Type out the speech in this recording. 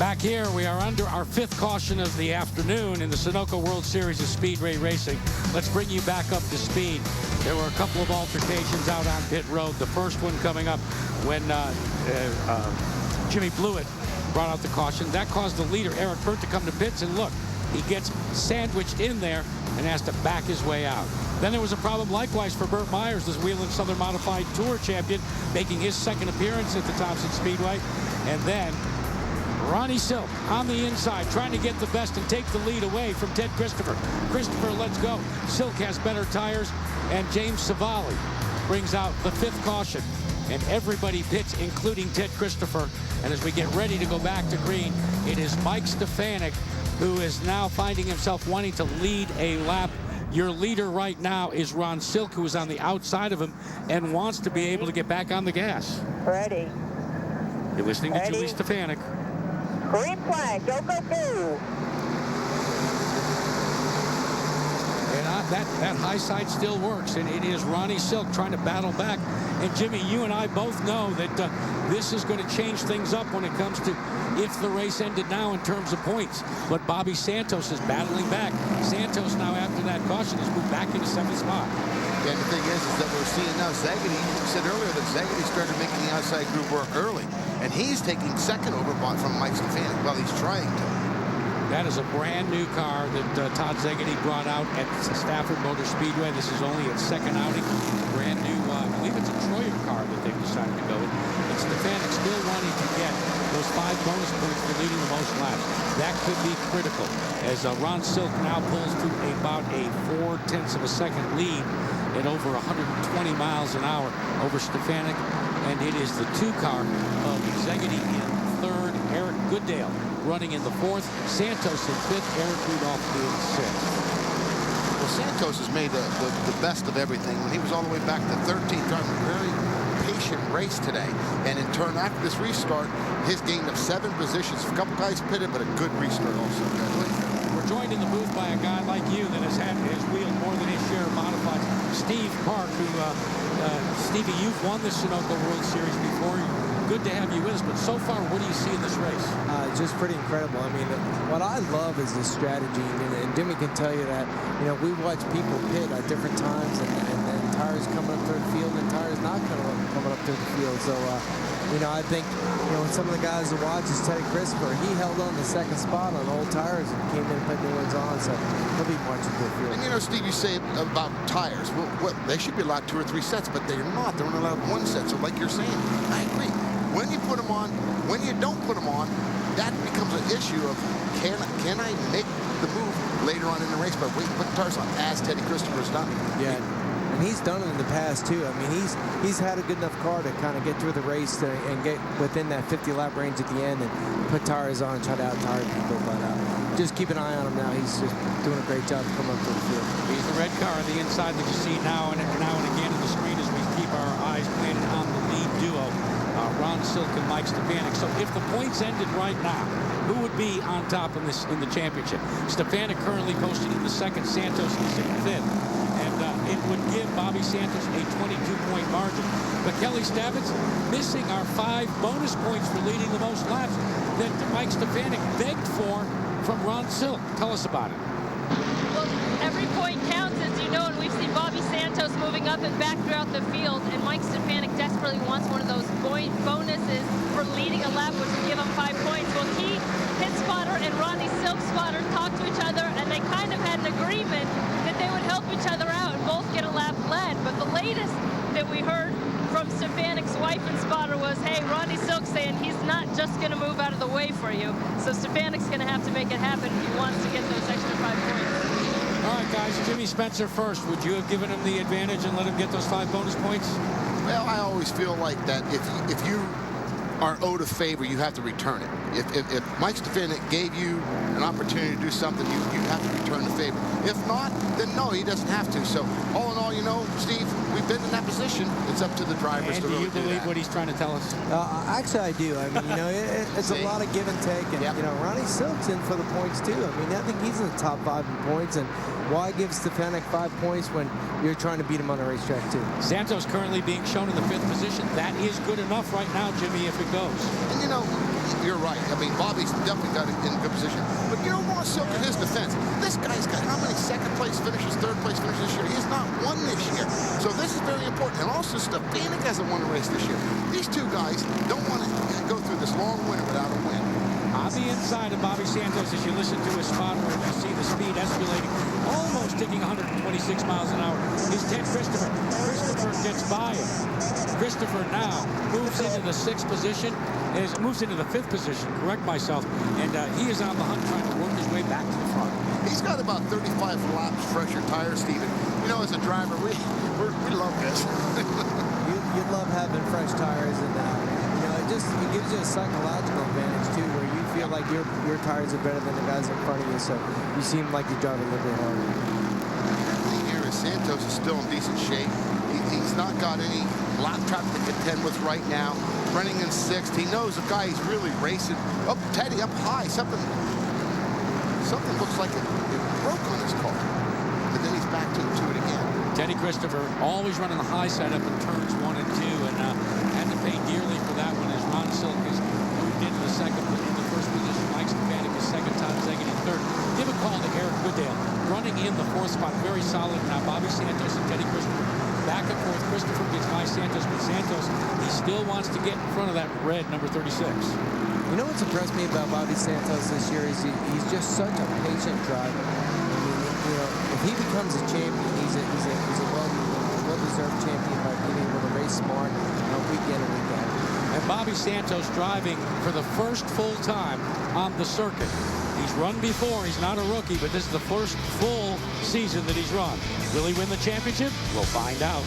Back here, we are under our 5th caution of the afternoon in the Sunoco World Series of Speedway Racing. Let's bring you back up to speed. There were a couple of altercations out on pit road. The first one coming up when Jimmy Blewett brought out the caution. That caused the leader, Eric Burt, to come to pits, and look, he gets sandwiched in there and has to back his way out. Then there was a problem likewise for Burt Myers, this Whelen Southern Modified Tour champion, making his 2nd appearance at the Thompson Speedway. And then Ronnie Silk on the inside, trying to get the best and take the lead away from Ted Christopher. Christopher lets go. Silk has better tires, and James Savali brings out the 5th caution. And everybody pits, including Ted Christopher. And as we get ready to go back to green, it is Mike Stefanik, who is now finding himself wanting to lead a lap. Your leader right now is Ron Silk, who is on the outside of him and wants to be able to get back on the gas. Ready. You're listening to Julie Stefanik. Green flag, go, go, go. And that high side still works, and it is Ronnie Silk trying to battle back. And Jimmy, you and I both know that this is going to change things up when it comes to if the race ended now in terms of points. But Bobby Santos is battling back. Santos now, after that caution, has moved back into 7th spot. And the thing is that we're seeing now Zagady, you said earlier that Zagady started making the outside group work early. And he's taking 2nd over from Mike Stefanik. Well, he's trying to. That is a brand new car that Todd Zagady brought out at Stafford Motor Speedway. This is only its 2nd outing. Brand new, I believe it's a Troyer car that they've decided to go with. And Stefanik still wanting to get those 5 bonus points for leading the most laps. That could be critical as Ron Silk now pulls to about a 0.4 of a second lead at over 120 miles an hour over Stefanik. And it is the 2 car of Zagady in 3rd, Eric Goodale running in the 4th, Santos in 5th, Eric Rudolph in 6th. Well, Santos has made the best of everything. When he was all the way back to 13th, driving a very patient race today. And in turn, after this restart, his gain of 7 positions. A couple guys pitted, but a good restart also. We're joined in the booth by a guy like you that has wheeled more than his share of modifieds. Steve Park, who, Stevie, you've won the Sunoco World Series before. Good to have you with us, but so far, what do you see in this race? Just pretty incredible. I mean, what I love is the strategy, and Jimmy can tell you that, you know, we watch people pit at different times, and then tires coming up through the field and tires not coming up through the field. So, you know, I think, you know, some of the guys that watch is Teddy Christopher. He held on the 2nd spot on old tires and came in and put new ones on, so he'll be marching through the field. And, you know, Steve, you say about tires. Well, they should be allowed 2 or 3 sets, but they're not. They're only allowed 1 set. So, like you're saying, I agree. When you put them on, when you don't put them on, that becomes an issue of can I make the move later on in the race by waiting to put the tires on, as Teddy Christopher's done. Yeah, and he's done it in the past too. I mean, he's had a good enough car to kind of get through the race and get within that 50-lap range at the end and put tires on and try to out-tire people. But just keep an eye on him now. He's just doing a great job to come up to the field. He's the red car on the inside that you see now and again on the screen as we keep our eyes planted on the lead duo. Ron Silk and Mike Stefanik. So if the points ended right now, who would be on top in the championship? Stefanik currently posted in the 2nd, Santos in 5th. And it would give Bobby Santos a 22-point margin. But Kelly Stabbits missing our 5 bonus points for leading the most laps that Mike Stefanik begged for from Ron Silk. Tell us about it. Well, every point counts, as you know, and we've seen Bobby Santos moving up and back throughout the field, and Mike Stefanik desperately wants one of those bonuses for leading a lap, which would give him 5 points. Well, he, Pit Spotter, and Ronnie Silk Spotter talked to each other, and they kind of had an agreement that they would help each other out and both get a lap led. But the latest that we heard from Stefanik's wife and spotter was, hey, Ronnie Silk saying he's not just going to move out of the way for you. So Stefanik's going to have to make it happen if he wants to get those extra 5 points. All right, guys, Jimmy Spencer first. Would you have given him the advantage and let him get those 5 bonus points? Well, I always feel like that if you are owed a favor, you have to return it. If Mike Stefanik gave you an opportunity to do something, you have to return the favor. If not, then no, he doesn't have to. So all in all, you know, Steve, we've been in that position. It's up to the drivers to really do that. Do you believe what he's trying to tell us? Actually, I do. I mean, you know, it's a lot of give and take. And, you know, Ronnie Silk's in for the points, too. I mean, I think he's in the top 5 in points. And why give Stefanik 5 points when you're trying to beat him on the racetrack, too? Santos currently being shown in the 5th position. That is good enough right now, Jimmy, if it goes. And, you know, you're right. I mean, Bobby's definitely got it in good position. But you know, Ross Silk, in his defense, this guy's got how many second-place finishes, third-place finishes this year? He has not won this year. So this is very important. And also, Stefanik hasn't won a race this year. These two guys don't want to go through this long winter without a win. On the inside of Bobby Santos, as you listen to his spotter, you see the speed escalating, almost ticking 126 miles an hour. Is Ted Christopher. Christopher gets by him. Christopher now moves into the 6th position, moves into the 5th position, correct myself, and he is on the hunt trying to work his way back to the front. He's got about 35 laps fresher tires, Steven. You know, as a driver, we love this. You love having fresh tires, and you know, it gives you a psychological advantage too, where you feel like your tires are better than the guys in front of you, so you seem like you drive a little bit harder. The thing here is Santos is still in decent shape. He's not got any lap traffic to contend with right now. Running in 6th. He knows the guy he's really racing. Up, Teddy, up high. Something looks like it broke on his car. And then he's back to it again. Teddy Christopher always running the high side up in turns 1 and 2, and had to pay dearly for that one as Ron Silk has moved into the 1st position. Mike Stefanik is 2nd, Tom Zegan in 3rd. Give a call to Eric Goodale, running in the 4th spot, very solid. Now Bobby Santos and Teddy Christopher back and forth. Christopher gets by Santos, but Santos, he still wants to get in front of that red number 36. You know what's impressed me about Bobby Santos this year is he's just such a patient driver. I mean, you know, if he becomes a champion, he's a well-deserved champion by being able to race smart, week in and week out. And Bobby Santos driving for the first full time on the circuit. He's run before. He's not a rookie, but this is the first full season that he's run. Will he win the championship? We'll find out.